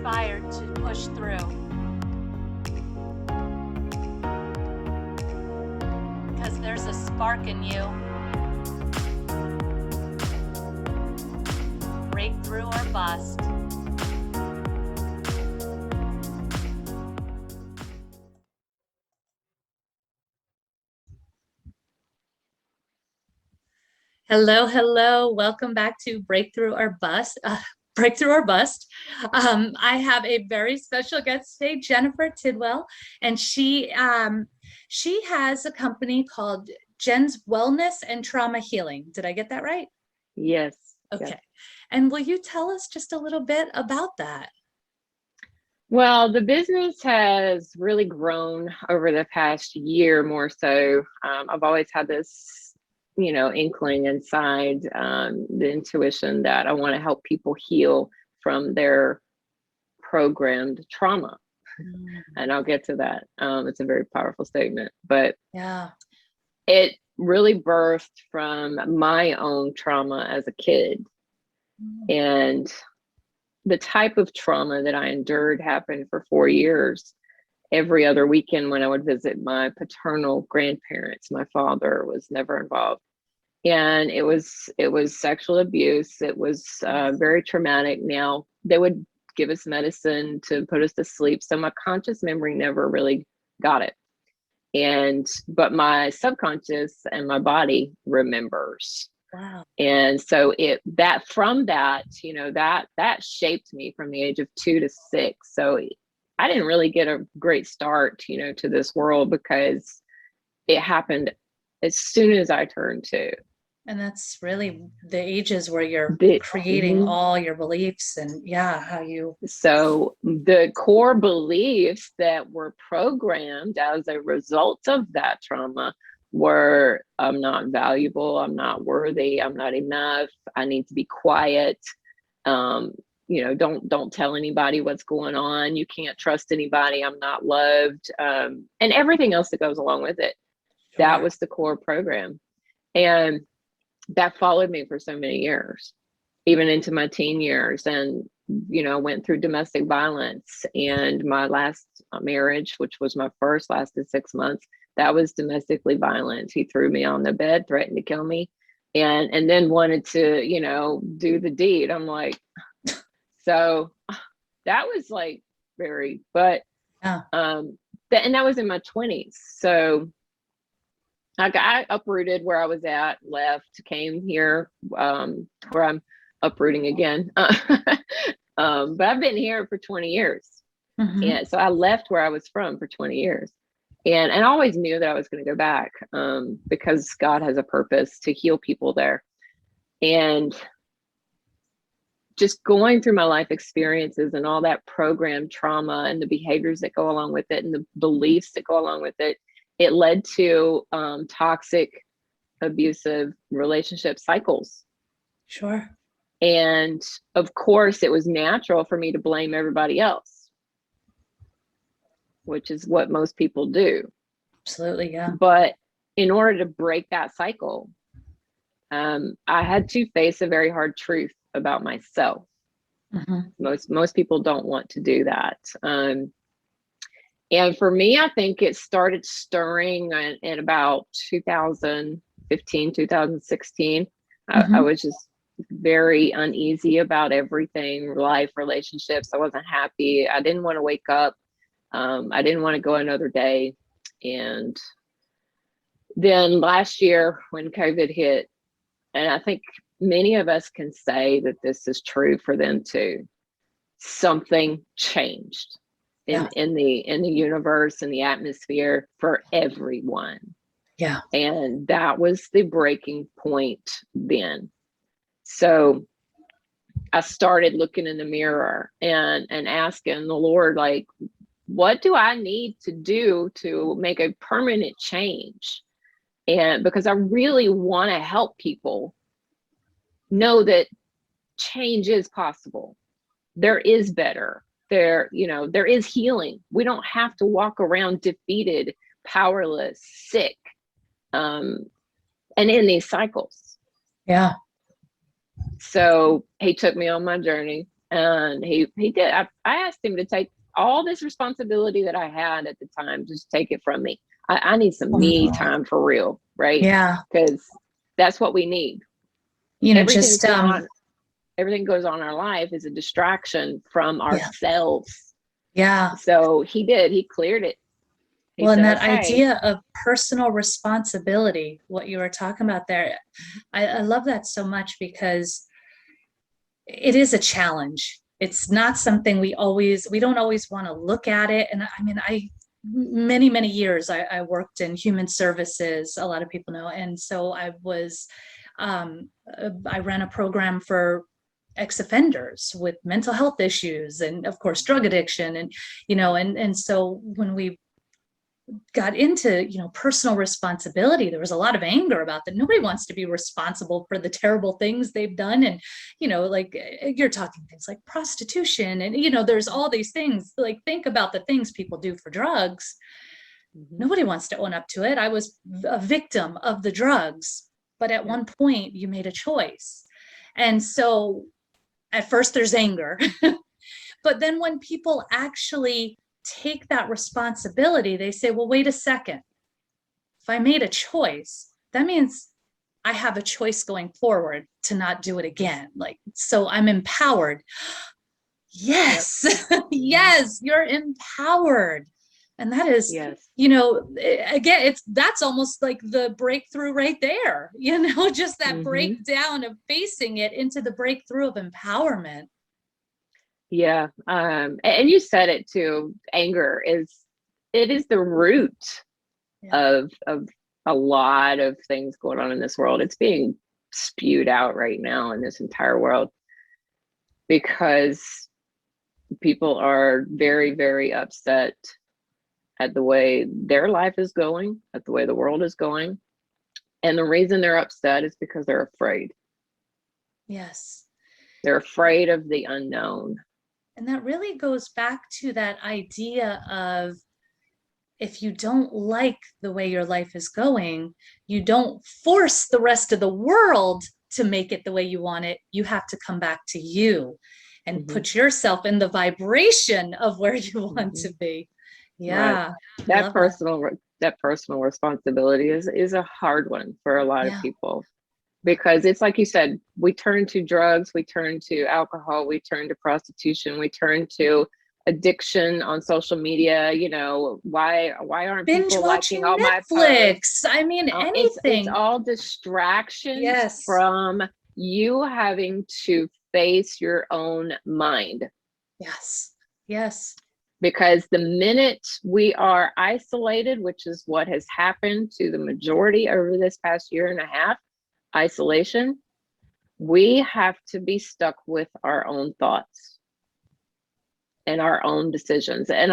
inspired to push through. Because there's a spark in you. Breakthrough or bust. Hello, hello. Welcome back to Breakthrough or Bust. Breakthrough or Bust. I have a very special guest today, Jennifer Tidwell, and she has a company called Jen's Wellness and Trauma Healing. Did I get that right? Yes. Okay. Yes. And will you tell us just a little bit about that? Well, the business has really grown over the past year more so. I've always had this, inkling inside, the intuition that I want to help people heal from their programmed trauma. And I'll get to that. It's a very powerful statement, but Yeah, it really birthed from my own trauma as a kid. And the type of trauma that I endured happened for 4 years. Every other weekend when I would visit my paternal grandparents, my father was never involved. And it was sexual abuse. It was very traumatic. Now, they would give us medicine to put us to sleep. So my conscious memory never really got it. But my subconscious and my body remembers. wow. And so that shaped me from the age of 2 to 6. So I didn't really get a great start, to this world because it happened as soon as I turned 2. And that's really the ages where you're creating Mhm. all your beliefs and how you. So the core beliefs that were programmed as a result of that trauma were, I'm not valuable, I'm not worthy, I'm not enough, I need to be quiet. Don't tell anybody what's going on. You can't trust anybody. I'm not loved. And everything else that goes along with it. Sure. That was the core program. And that followed me for so many years, even into my teen years. And, went through domestic violence. And my last marriage, which was my first, lasted 6 months. That was domestically violent. He threw me on the bed, threatened to kill me, and then wanted to, do the deed. I'm like, so that was like but and that was in my 20s. So I got uprooted where I was at, left, came here, where I'm uprooting again. But I've been here for 20 years. Mm-hmm. And so I left where I was from for 20 years. And I always knew that I was going to go back, because God has a purpose to heal people there. And just going through my life experiences and all that programmed trauma and the behaviors that go along with it and the beliefs that go along with it, it led to toxic, abusive relationship cycles. Sure. And of course, it was natural for me to blame everybody else, which is what most people do. Absolutely, yeah. But in order to break that cycle, I had to face a very hard truth about myself. Mm-hmm. Most people don't want to do that. And for me, I think it started stirring in about 2015, 2016. Mm-hmm. I was just very uneasy about everything, life, relationships. I wasn't happy. I didn't want to wake up. I didn't want to go another day. And then last year when COVID hit, and I think many of us can say that this is true for them too, something changed in the universe and the atmosphere for everyone. Yeah. And that was the breaking point then. So I started looking in the mirror and asking the Lord, like, what do I need to do to make a permanent change? And because I really want to help people know that change is possible. There is better. There is healing. We don't have to walk around defeated, powerless, sick, and in these cycles. Yeah. So he took me on my journey. And he did. I asked him to take all this responsibility that I had at the time, just take it from me. I need some me time for real, right? Yeah. Because that's what we need. You know, Everything's just, going on, everything goes on in our life is a distraction from yeah. ourselves. Yeah. So he did, he cleared it. He Well, and said, that okay. idea of personal responsibility, what you were talking about there, I love that so much because it is a challenge. It's not something we don't always want to look at it. And I mean, many years I worked in human services, a lot of people know. And so I ran a program for ex-offenders with mental health issues and of course drug addiction. And, and so when we got into personal responsibility, there was a lot of anger about that. Nobody wants to be responsible for the terrible things they've done. And like you're talking things like prostitution, and there's all these things. Like, think about the things people do for drugs. Nobody wants to own up to it. I was a victim of the drugs, but at one point you made a choice. And so at first there's anger, but then when people actually take that responsibility, they say, well, wait a second. If I made a choice, that means I have a choice going forward to not do it again. Like, so I'm empowered. Yes. Yes, you're empowered. And that is, yes, again, that's almost like the breakthrough right there, just that breakdown of facing it into the breakthrough of empowerment. Yeah. And you said it too. Anger it is the root of a lot of things going on in this world. It's being spewed out right now in this entire world because people are very, very upset at the way their life is going, at the way the world is going. And the reason they're upset is because they're afraid. Yes. They're afraid of the unknown. And that really goes back to that idea of, if you don't like the way your life is going, you don't force the rest of the world to make it the way you want it. You have to come back to you and put yourself in the vibration of where you want to be. Yeah. Right. That personal responsibility is a hard one for a lot of people, because it's like you said, we turn to drugs, we turn to alcohol, we turn to prostitution, we turn to addiction on social media. Why aren't Binge people watching liking all my Netflix? posts? I mean, It's anything. all distractions Yes. from you having to face your own mind. Yes. Yes. Because the minute we are isolated, which is what has happened to the majority over this past year and a half, isolation, we have to be stuck with our own thoughts and our own decisions. And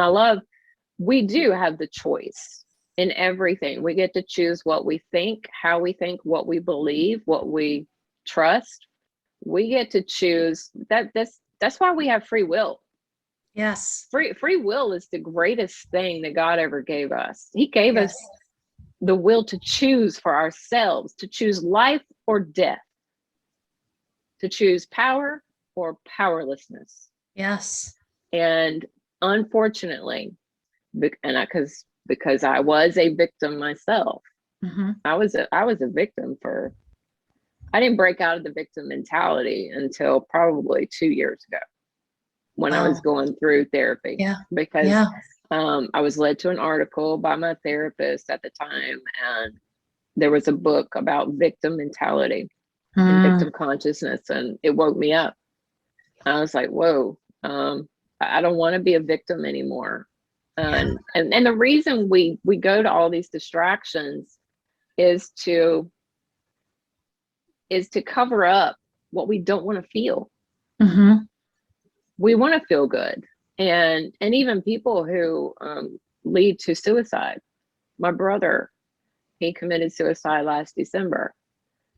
we do have the choice in everything. We get to choose what we think, how we think, what we believe, what we trust. We get to choose that. That's why we have free will. Yes. Free will is the greatest thing that God ever gave us. He gave us the will to choose for ourselves, to choose life or death, to choose power or powerlessness. Yes. And unfortunately, because I was a victim myself, I was a victim I didn't break out of the victim mentality until probably 2 years ago, when I was going through therapy. Because I was led to an article by my therapist at the time, and there was a book about victim mentality and victim consciousness, and it woke me up. I was like, whoa, I don't want to be a victim anymore. And the reason we go to all these distractions is to cover up what we don't want to feel. We want to feel good. And even people who lead to suicide. My brother, he committed suicide last December,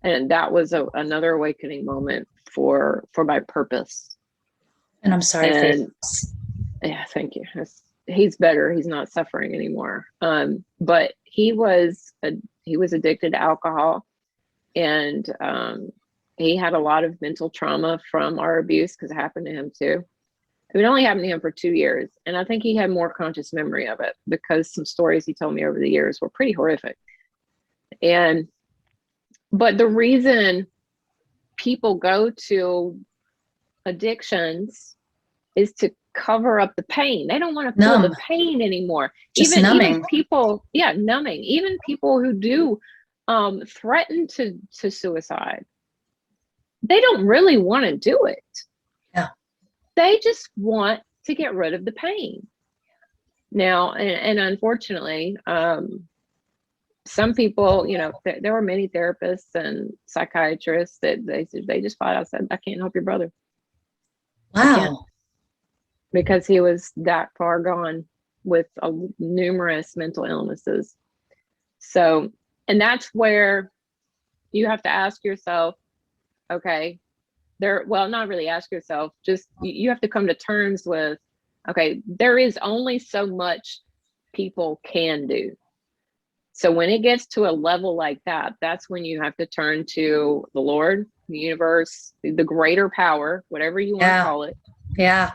and that was another awakening moment for my purpose. And I'm sorry for you. Yeah, thank you. He's better. He's not suffering anymore. But he was addicted to alcohol, and he had a lot of mental trauma from our abuse, because it happened to him too. It only happened to him for 2 years. And I think he had more conscious memory of it, because some stories he told me over the years were pretty horrific. But the reason people go to addictions is to cover up the pain. They don't want to feel the pain anymore. Just even numbing. Even people, numbing. Even people who do threaten to suicide, they don't really want to do it. Yeah. They just want to get rid of the pain. Now, and unfortunately, some people, there were many therapists and psychiatrists that they just flat out said, I can't help your brother. Wow. Because he was that far gone with numerous mental illnesses. So, and that's where you have to ask yourself, okay, not really ask yourself, just you have to come to terms with, okay, there is only so much people can do. So when it gets to a level like that, that's when you have to turn to the Lord, the universe, the greater power, whatever you want to call it. Yeah.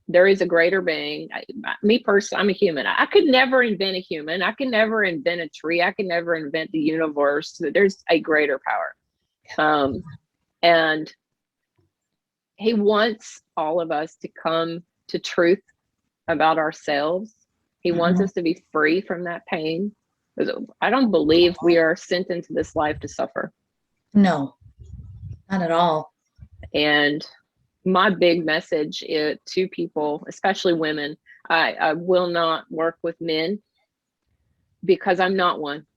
There is a greater being. Me personally, I'm a human. I could never invent a human. I could never invent a tree. I could never invent the universe. There's a greater power. And he wants all of us to come to truth about ourselves. He wants us to be free from that pain. I don't believe we are sent into this life to suffer. No, not at all. And my big message to people, especially women, I will not work with men because I'm not one.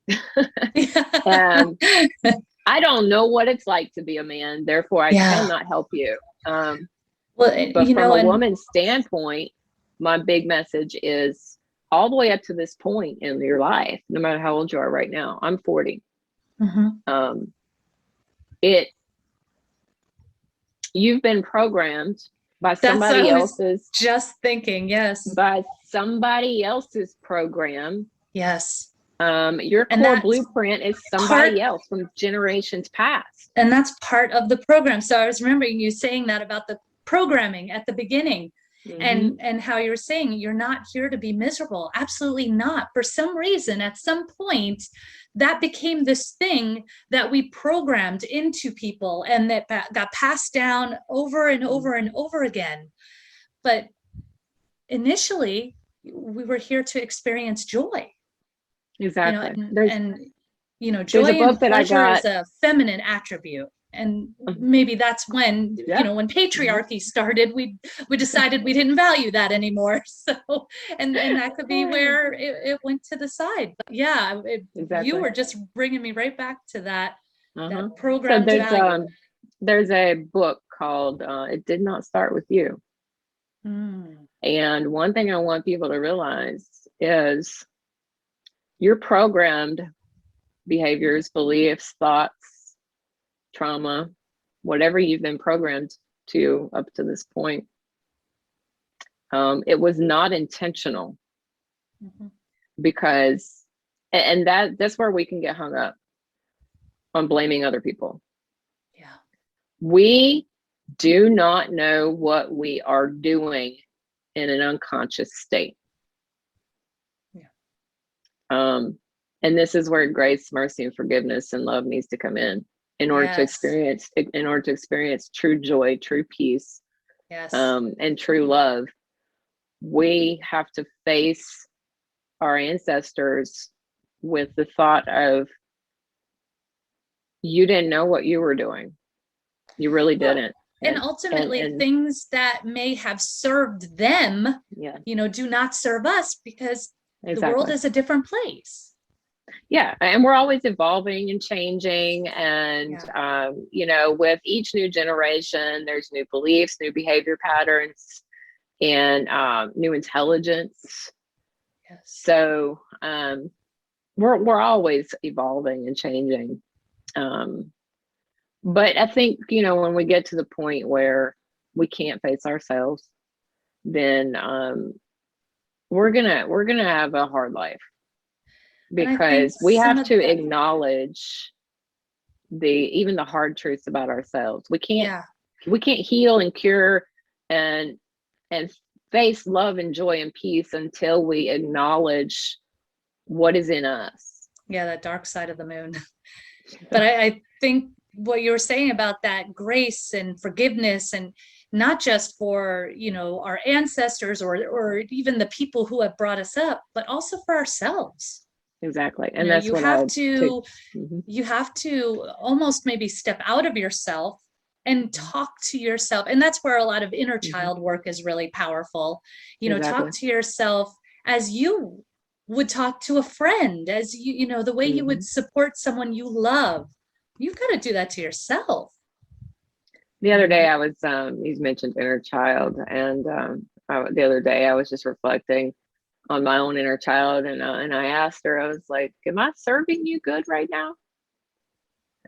And I don't know what it's like to be a man, therefore I cannot help you. But from a woman's standpoint, my big message is all the way up to this point in your life, no matter how old you are right now. I'm 40. You've been programmed by somebody else's, just thinking, by somebody else's program. Yes. Your core blueprint is somebody else from generations past. And that's part of the program. So I was remembering you saying that about the programming at the beginning. And how you're saying you're not here to be miserable. Absolutely not. For some reason, at some point, that became this thing that we programmed into people, and that got passed down over and over and over again. But initially, we were here to experience joy. Exactly. Joy and pleasure is a feminine attribute. And maybe that's when, when patriarchy started, we decided we didn't value that anymore. So, and that could be where it went to the side. But you were just bringing me right back to that, that programmed value. There's a book called It Did Not Start With You. And one thing I want people to realize is your programmed behaviors, beliefs, thoughts, trauma, whatever you've been programmed to up to this point, it was not intentional. Because, and that's where we can get hung up on blaming other people. We do not know what we are doing in an unconscious state. And this is where grace, mercy, and forgiveness and love needs to come in order to experience true joy, true peace, and true love. We have to face our ancestors with the thought of, you didn't know what you were doing. You really didn't. And ultimately, things that may have served them, do not serve us, because the world is a different place. And we're always evolving and changing. And, with each new generation, there's new beliefs, new behavior patterns, and new intelligence. So we're always evolving and changing. But I think, when we get to the point where we can't face ourselves, then we're gonna have a hard life, because we have to acknowledge even the hard truths about ourselves. We can't Yeah. heal and cure and face love and joy and peace until we acknowledge what is in us. Yeah, that dark side of the moon. But I think what you were saying about that grace and forgiveness, and not just for, our ancestors or even the people who have brought us up, but also for ourselves. Exactly. And that's You what have I to, mm-hmm. you have to almost maybe step out of yourself and talk to yourself. And that's where a lot of inner child work is really powerful. Exactly. Talk to yourself as you would talk to a friend, as the way you would support someone you love. You've got to do that to yourself. The other day I was, you mentioned inner child, and the other day I was just reflecting on my own inner child, and I asked her, I was like, am I serving you good right now?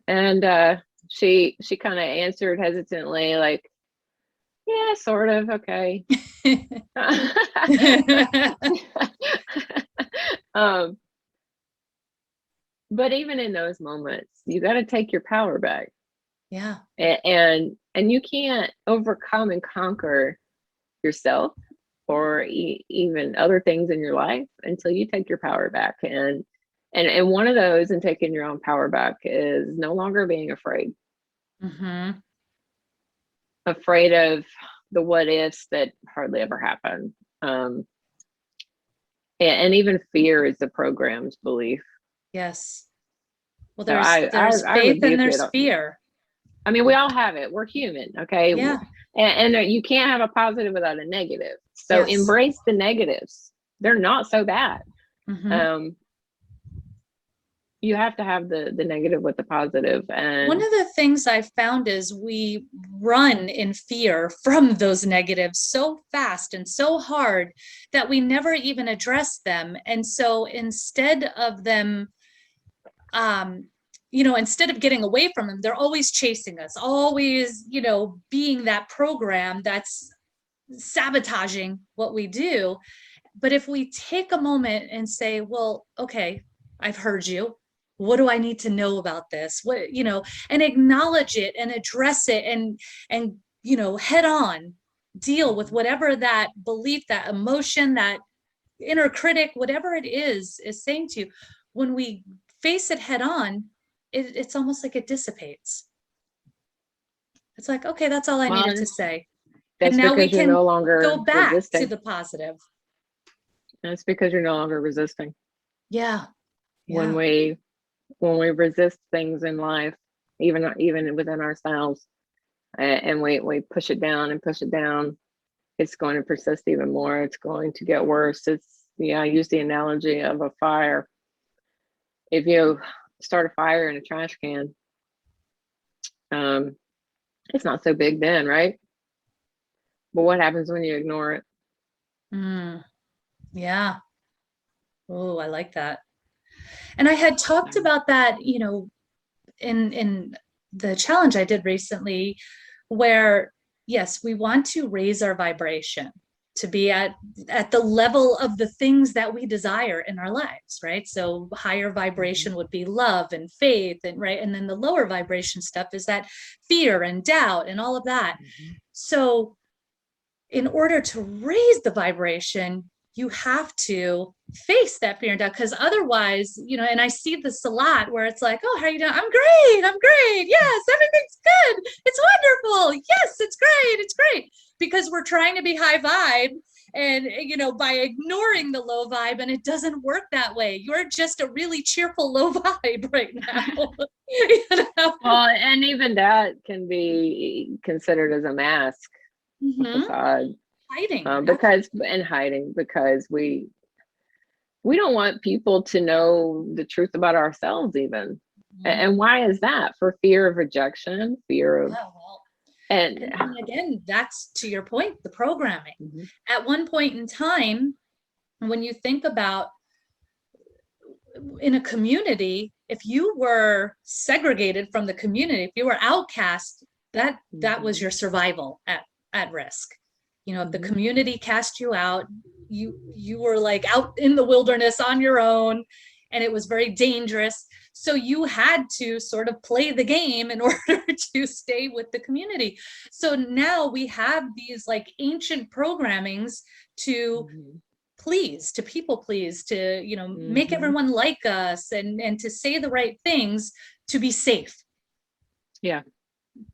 And she kind of answered hesitantly, like, yeah, sort of, okay. um, but even in those moments, you got to take your power back. Yeah. And you can't overcome and conquer yourself or even other things in your life until you take your power back. And one of those, and taking your own power back, is no longer being afraid. Afraid of the what ifs that hardly ever happen. And even fear is the program's belief. Yes. Well, So there's I faith and rebuke there's it. fear. I mean, we all have it. We're human, okay? Yeah. And you can't have a positive without a negative. So Yes. embrace the negatives. They're not so bad. You have to have the negative with the positive. And one of the things I found is we run in fear from those negatives so fast and so hard that we never even address them. And so instead of them, instead of getting away from them, they're always chasing us, always, being that program that's sabotaging what we do. But if we take a moment and say, well, okay, I've heard you. What do I need to know about this? What, and acknowledge it and address it and, head on deal with whatever that belief, that emotion, that inner critic, whatever it is saying to you. When we face it head on, it's almost like it dissipates. It's like, okay, that's all I needed to say. And that's now we because you're can no longer go back resisting. to the positive. That's because you're no longer resisting. Yeah. When we resist things in life, even within ourselves, and we push it down and push it down, it's going to persist even more. It's going to get worse. I use the analogy of a fire. If you start a fire in a trash can, it's not so big then, right? But what happens when you ignore it? Yeah. Oh, I like that. And I had talked about that, in the challenge I did recently, where yes, we want to raise our vibration to be at the level of the things that we desire in our lives, right? So higher vibration would be love and faith, and right, and then the lower vibration stuff is that fear and doubt and all of that. So in order to raise the vibration, you have to face that fear and doubt, because otherwise, and I see this a lot where it's like, oh, how are you doing? I'm great. Yes, everything's good. It's wonderful. Yes, it's great. Because we're trying to be high vibe, and by ignoring the low vibe, and it doesn't work that way. You're just a really cheerful low vibe right now. Well, and even that can be considered as a mask, a facade. Hiding. Hiding, because we don't want people to know the truth about ourselves even. And why is that? For fear of rejection, fear of and again, that's to your point, the programming. At one point in time, when you think about in a community, if you were segregated from the community, if you were outcast, that was your survival at risk. If the community cast you out, you were like out in the wilderness on your own. and it was very dangerous. So you had to sort of play the game in order to stay with the community. So now we have these like ancient programmings to please, to people please, to, you know, make everyone like us, and to say the right things to be safe. Yeah.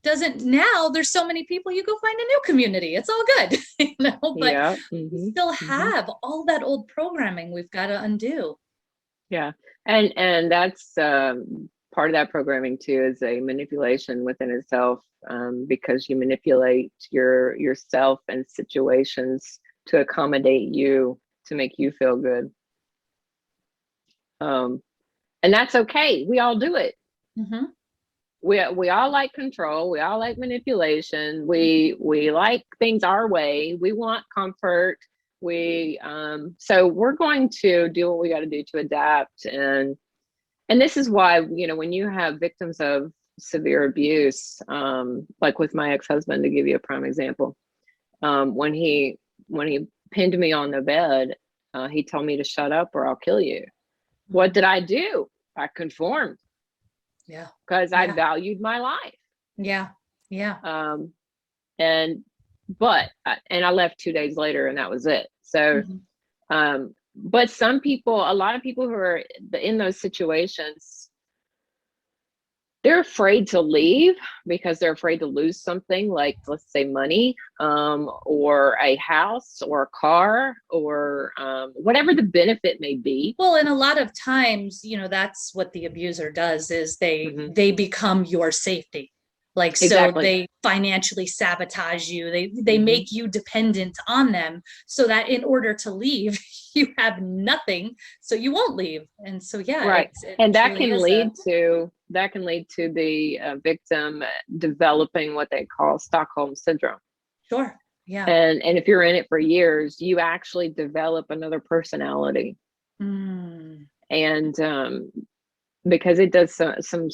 Doesn't now there's so many people, you go find a new community, it's all good. You know, but Yeah. we still have all that old programming we've got to undo. Yeah. And that's part of that programming too, is a manipulation within itself, because you manipulate yourself and situations to accommodate you, to make you feel good. And that's okay. We all do it. We all like control. We all like manipulation. We like things our way. We want comfort. So we're going to do what we got to do to adapt. And this is why, you know, when you have victims of severe abuse, like with my ex-husband, to give you a prime example, when he pinned me on the bed, he told me to shut up or I'll kill you. What did I do? I conformed. Yeah. Because I valued my life. Yeah. Yeah. And I left 2 days later, and that was it. So, but a lot of people who are in those situations, they're afraid to leave because they're afraid to lose something, like, let's say, money, or a house or a car, or whatever the benefit may be. Well, and a lot of times, you know, that's what the abuser does, is they become your safety. Like, so they financially sabotage you. They make you dependent on them, so that in order to leave, you have nothing, so you won't leave. And so, yeah, right. And that can lead to the victim developing what they call Stockholm Syndrome. Sure. Yeah. And if you're in it for years, you actually develop another personality. And because it does some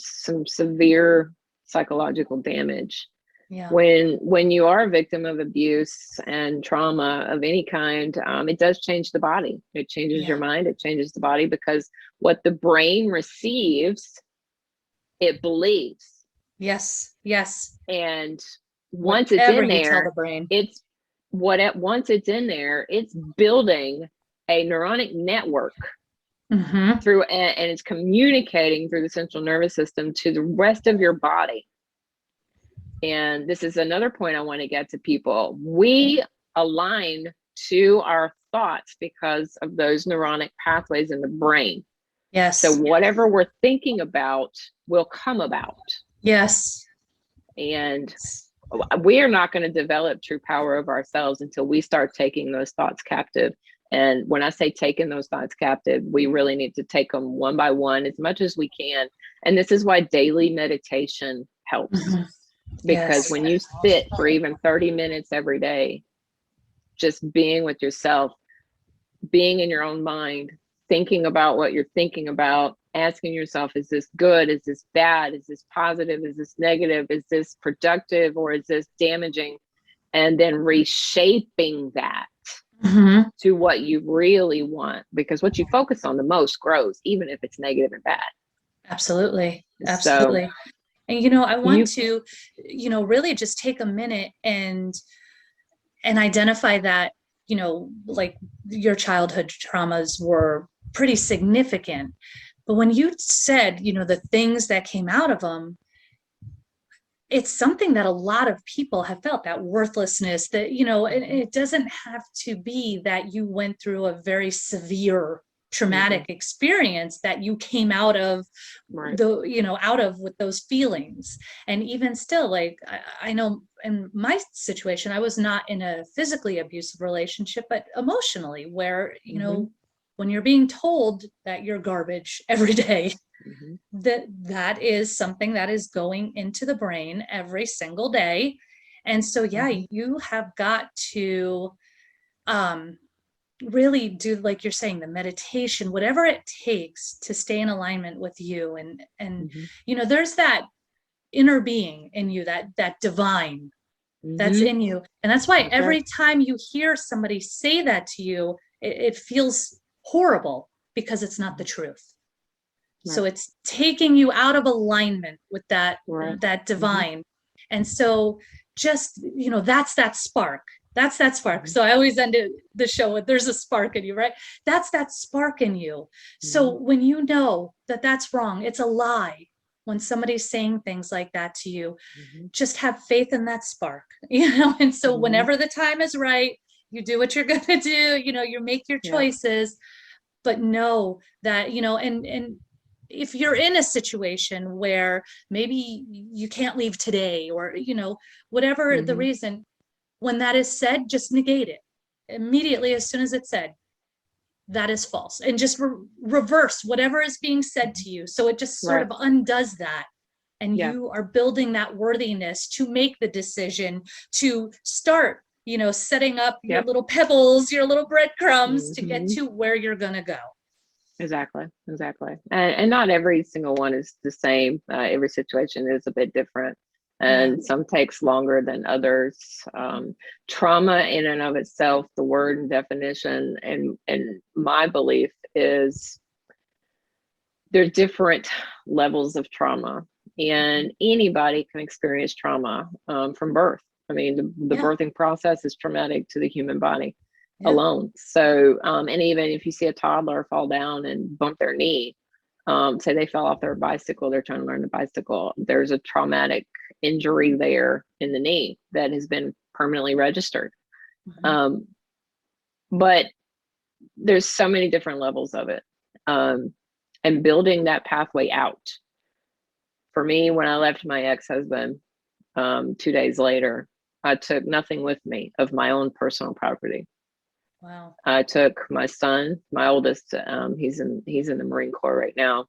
severe psychological damage. Yeah. When you are a victim of abuse and trauma of any kind, it does change the body. It changes your mind. It changes the body, because what the brain receives, it believes. Yes. Yes. And once it's in there, once it's in there, it's building a neuronic network through, and it's communicating through the central nervous system to the rest of your body. And this is another point I want to get to people. We align to our thoughts because of those neuronic pathways in the brain. Yes. So whatever we're thinking about will come about. Yes. And we are not going to develop true power of ourselves until we start taking those thoughts captive. And when I say taking those thoughts captive, we really need to take them one by one as much as we can. And this is why daily meditation helps. Because when you sit for even 30 minutes every day, just being with yourself, being in your own mind, thinking about what you're thinking about, asking yourself, is this good? Is this bad? Is this positive? Is this negative? Is this productive, or is this damaging? And then reshaping that to what you really want, because what you focus on the most grows, even if it's negative and bad. Absolutely. Absolutely. So, and, you know, I want to, you know, really just take a minute and identify that, you know, like, your childhood traumas were pretty significant. But when you said, you know, the things that came out of them, it's something that a lot of people have felt, that worthlessness, that, you know, it doesn't have to be that you went through a very severe traumatic experience that you came out of out of with those feelings. And even still, like, I know in my situation, I was not in a physically abusive relationship, but emotionally, where, you know, when you're being told that you're garbage every day, that is something that is going into the brain every single day. And so, you have got to really do, like you're saying, the meditation, whatever it takes to stay in alignment with you. And you know, there's that inner being in you, that divine that's in you. And that's why every time you hear somebody say that to you, it feels horrible, because it's not the truth. So it's taking you out of alignment with that, Right. that divine. And so just, that's that spark. That's that spark. So I always end the show with, there's a spark in you, right? That's that spark in you. So when you know that that's wrong, it's a lie. When somebody's saying things like that to you, just have faith in that spark, And so whenever the time is right, you do what you're going to do, you make your choices, but know that, and if you're in a situation where maybe you can't leave today, or, whatever the reason, when that is said, just negate it immediately. As soon as it's said, that is false, and just reverse whatever is being said to you. So it just sort of undoes that. And you are building that worthiness to make the decision, to start, setting up your little pebbles, your little breadcrumbs to get to where you're going to go. Exactly. And not every single one is the same. Every situation is a bit different, and some takes longer than others. Trauma in and of itself, the word and definition, and my belief is there's different levels of trauma, and anybody can experience trauma from birth. I mean, the birthing process is traumatic to the human body alone. So, and even if you see a toddler fall down and bump their knee, say they fell off their bicycle, they're trying to learn the bicycle, there's a traumatic injury there in the knee that has been permanently registered. But there's so many different levels of it. And building that pathway out. For me, when I left my ex-husband 2 days later, I took nothing with me of my own personal property. Wow. I took my son, my oldest, he's in the Marine Corps right now.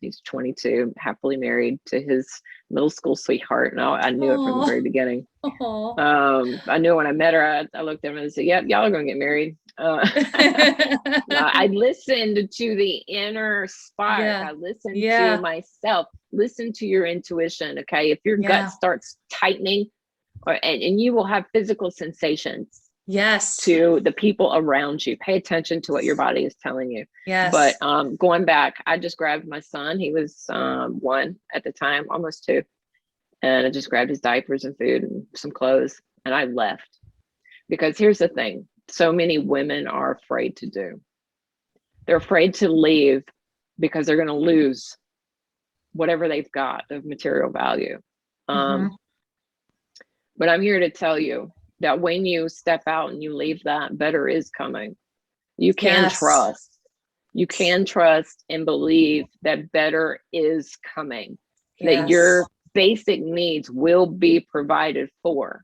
He's 22, happily married to his middle school sweetheart. And I knew it from the very beginning. I knew when I met her, I looked at him and said, yep, y'all are going to get married. I listened to the inner spark. I listened to myself. Listen to your intuition. Okay. If your gut starts tightening, and you will have physical sensations. Yes. To the people around you. Pay attention to what your body is telling you. Yes. But going back, I just grabbed my son. He was 1 at the time, almost 2. And I just grabbed his diapers and food and some clothes, and I left. Because here's the thing. So many women are afraid to do. They're afraid to leave because they're going to lose whatever they've got of material value. But I'm here to tell you that when you step out and you leave, that better is coming. You can trust. You can trust and believe that better is coming. That your basic needs will be provided for.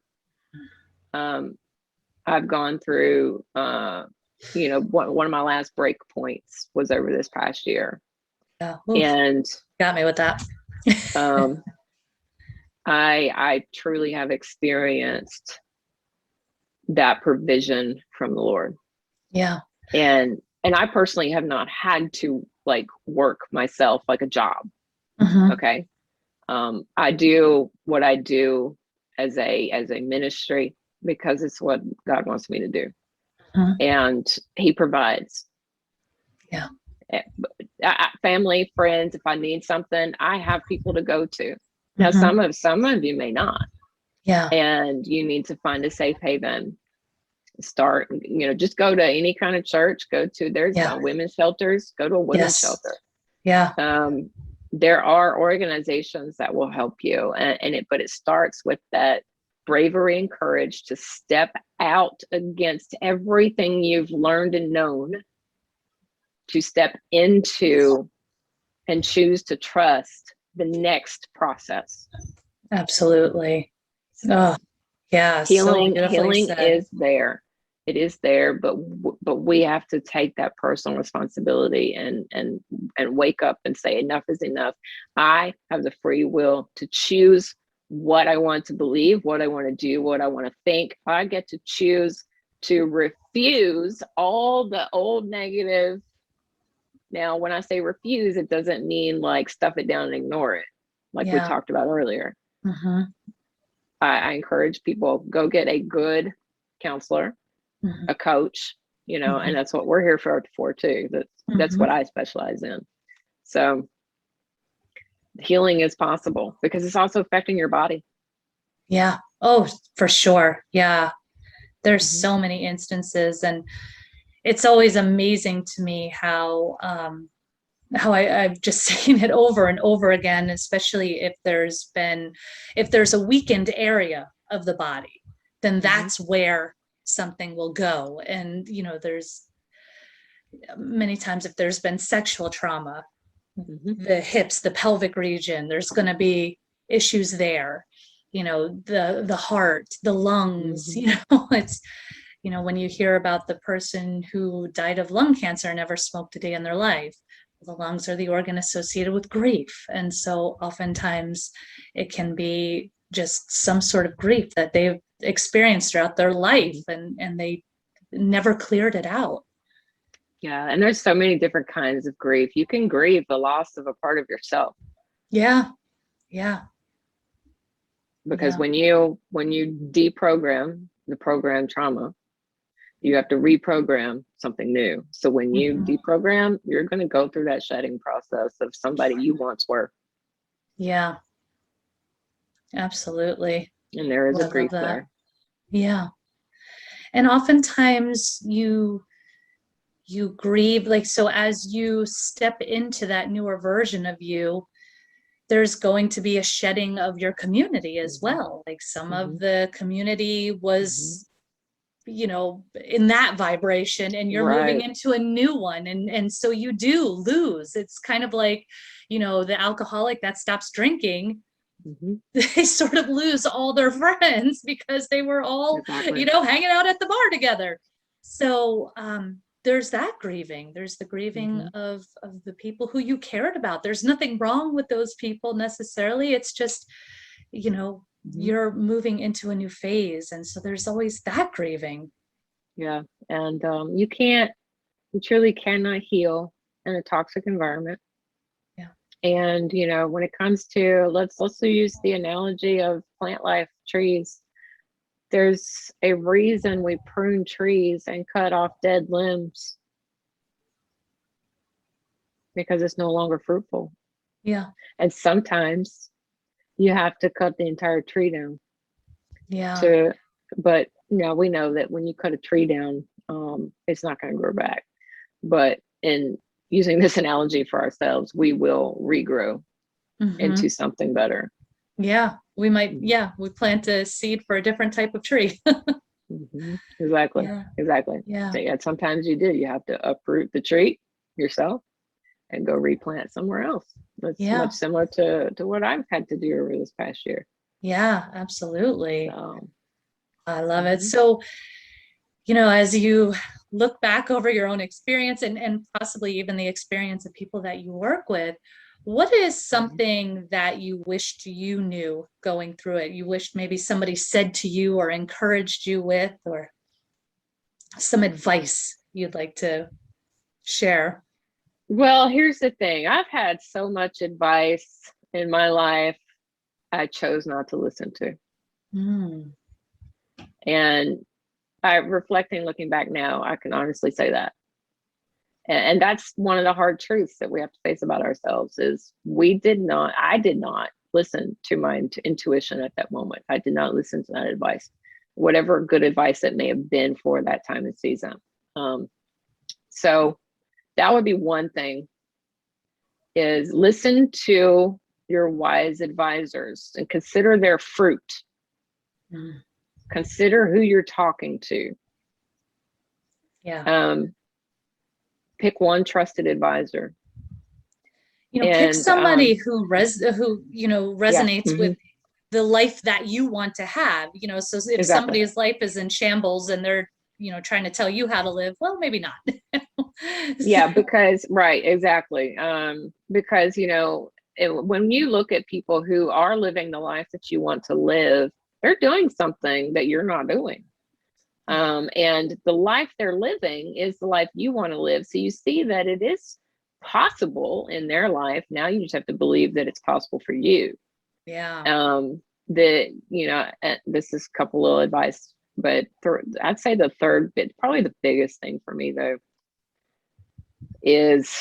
I've gone through, one of my last break points was over this past year. And got me with that. I truly have experienced that provision from the Lord. Yeah. And I personally have not had to work myself like a job. Okay. I do what I do as a ministry because it's what God wants me to do. And he provides. Yeah. Family, friends, if I need something, I have people to go to. Now, some of you may not. Yeah. And you need to find a safe haven. Start, just go to any kind of church, there's women's shelters, go to a women's shelter. Yeah. There are organizations that will help you. But it starts with that bravery and courage to step out against everything you've learned and known, to step into and choose to trust the next process. Absolutely. Oh, yeah. Healing is there. It is there, but we have to take that personal responsibility and wake up and say enough is enough. I have the free will to choose what I want to believe, what I want to do, what I want to think. I get to choose to refuse all the old negative. Now, when I say refuse, it doesn't mean stuff it down and ignore it, we talked about earlier. I encourage people, go get a good counselor, a coach, and that's what we're here for too. That's what I specialize in. So healing is possible because it's also affecting your body. Yeah. Oh, for sure. Yeah. There's Mm-hmm. so many instances, and it's always amazing to me how I've just seen it over and over again, especially if there's a weakened area of the body, then Mm-hmm. that's where something will go. And, there's many times if there's been sexual trauma, Mm-hmm. the hips, the pelvic region, there's going to be issues there. The heart, the lungs, Mm-hmm. it's, when you hear about the person who died of lung cancer and never smoked a day in their life, the lungs are the organ associated with grief. And so oftentimes it can be just some sort of grief that they've experienced throughout their life, and they never cleared it out. Yeah, and there's so many different kinds of grief. You can grieve the loss of a part of yourself. Yeah. Yeah. Because Yeah. when you deprogram the program trauma, you have to reprogram something new. So when you Mhm. deprogram, you're going to go through that shedding process of somebody you once were. Yeah. Absolutely. And there is Well, a I love grief that. there. Yeah. And oftentimes you grieve, like, so as you step into that newer version of you, there's going to be a shedding of your community as Mm-hmm. well. Like, some Mm-hmm. of the community Mm-hmm. was, in that vibration, and you're moving Right. into a new one. And so you do lose. It's kind of like, the alcoholic that stops drinking, Mm-hmm. they sort of lose all their friends because they were all, Exactly. hanging out at the bar together. So there's that grieving. There's the grieving Mm-hmm. of the people who you cared about. There's nothing wrong with those people necessarily. It's just, Mm-hmm. you're moving into a new phase. And so there's always that grieving. Yeah. And you truly cannot heal in a toxic environment. Yeah. And when it comes to, let's use the analogy of plant life, trees. There's a reason we prune trees and cut off dead limbs, because it's no longer fruitful. Yeah. And sometimes you have to cut the entire tree down Yeah. to, but we know that when you cut a tree down, it's not going to grow back. But in using this analogy for ourselves, we will regrow Mm-hmm. into something better. Yeah. We plant a seed for a different type of tree. Mm-hmm. Exactly. Yeah. Exactly. Yeah. So yeah, sometimes you have to uproot the tree yourself and go replant somewhere else. That's Yeah. much similar to what I've had to do over this past year. Yeah. Absolutely. So I love it. mm-hmm. So, as you look back over your own experience, and possibly even the experience of people that you work with, what is Mm-hmm. something that you wished you knew going through it? You wished maybe somebody said to you or encouraged you with, or some advice you'd like to share? Well, here's the thing. I've had so much advice in my life I chose not to listen to. Mm. And reflecting, looking back now, I can honestly say that. And that's one of the hard truths that we have to face about ourselves is I did not listen to my intuition at that moment. I did not listen to that advice, whatever good advice it may have been for that time and season. So that would be one thing, is listen to your wise advisors and consider their fruit. Mm. Consider who you're talking to. Yeah. Pick one trusted advisor. Pick And somebody who yeah, resonates mm-hmm, with the life that you want to have. So if exactly. somebody's life is in shambles and they're, trying to tell you how to live, well, maybe not. Yeah, because right, exactly. Because when you look at people who are living the life that you want to live, they're doing something that you're not doing. And the life they're living is the life you want to live. So you see that it is possible in their life. Now you just have to believe that it's possible for you. Yeah. This is a couple little advice, but I'd say the third bit, probably the biggest thing for me though, is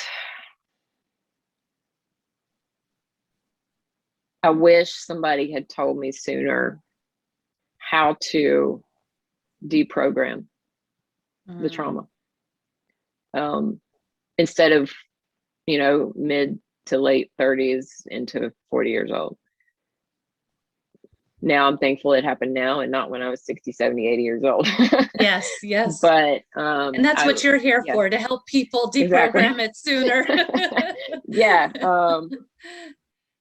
I wish somebody had told me sooner how to deprogram the trauma. Instead of, mid to late 30s into 40 years old. Now I'm thankful it happened now and not when I was 60, 70, 80 years old. Yes, yes. But and that's what you're here for, to help people deprogram it sooner. Yeah.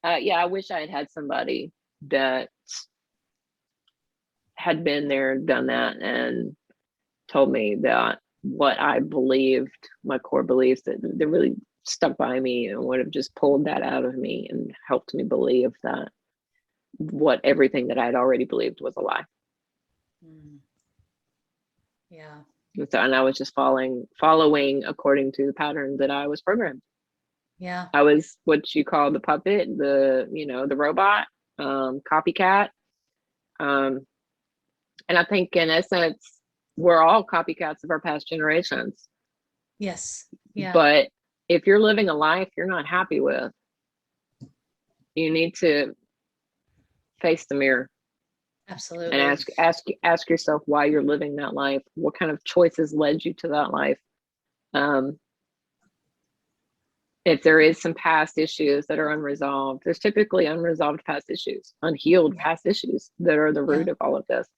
I wish I had had somebody that had been there, done that, and told me that what I believed, my core beliefs, that really stuck by me and would have just pulled that out of me and helped me believe that everything that I had already believed was a lie. Yeah. And I was just following according to the pattern that I was programmed. Yeah. I was what you call the puppet, the robot, copycat. And I think in essence, we're all copycats of our past generations. Yes. Yeah. But if you're living a life you're not happy with, you need to face the mirror. Absolutely. And ask yourself why you're living that life. What kind of choices led you to that life? If there is some past issues that are unresolved, there's typically unresolved past issues, unhealed past issues that are the root of all of this.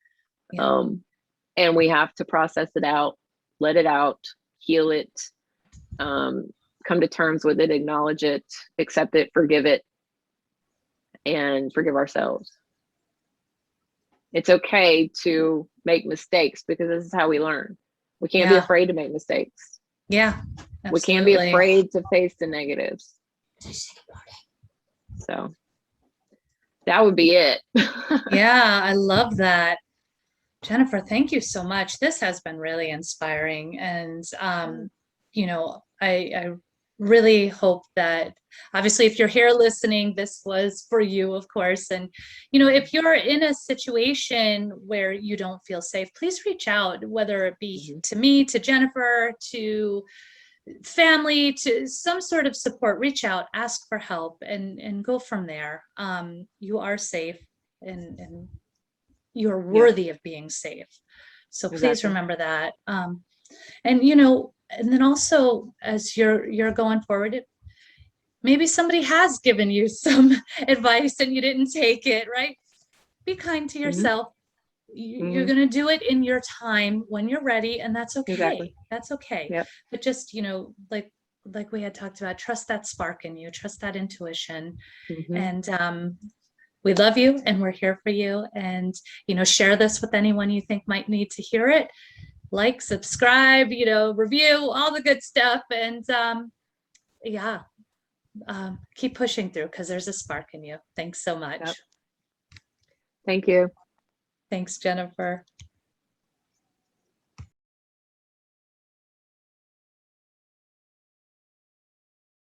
And we have to process it out, let it out, heal it, come to terms with it, acknowledge it, accept it, forgive it, and forgive ourselves. It's okay to make mistakes because this is how we learn. We can't be afraid to make mistakes. Yeah, absolutely. We can't be afraid to face the negatives. So that would be it. Yeah, I love that. Jennifer, thank you so much. This has been really inspiring. And, I really hope that, obviously, if you're here listening, this was for you, of course. And, if you're in a situation where you don't feel safe, please reach out, whether it be to me, to Jennifer, to family, to some sort of support. Reach out, ask for help, and go from there. You are safe, and you're worthy of being safe. So please remember that. And then also, as you're going forward, maybe somebody has given you some advice and you didn't take it, right? Be kind to yourself. You're going to do it in your time when you're ready, and that's okay. That's okay. Yep. But just, like we had talked about, trust that spark in you, trust that intuition. And we love you, and we're here for you. And, share this with anyone you think might need to hear it. Like, subscribe, review, all the good stuff. And keep pushing through, because there's a spark in you. Thanks so much. Yep. Thank you. Thanks, Jennifer.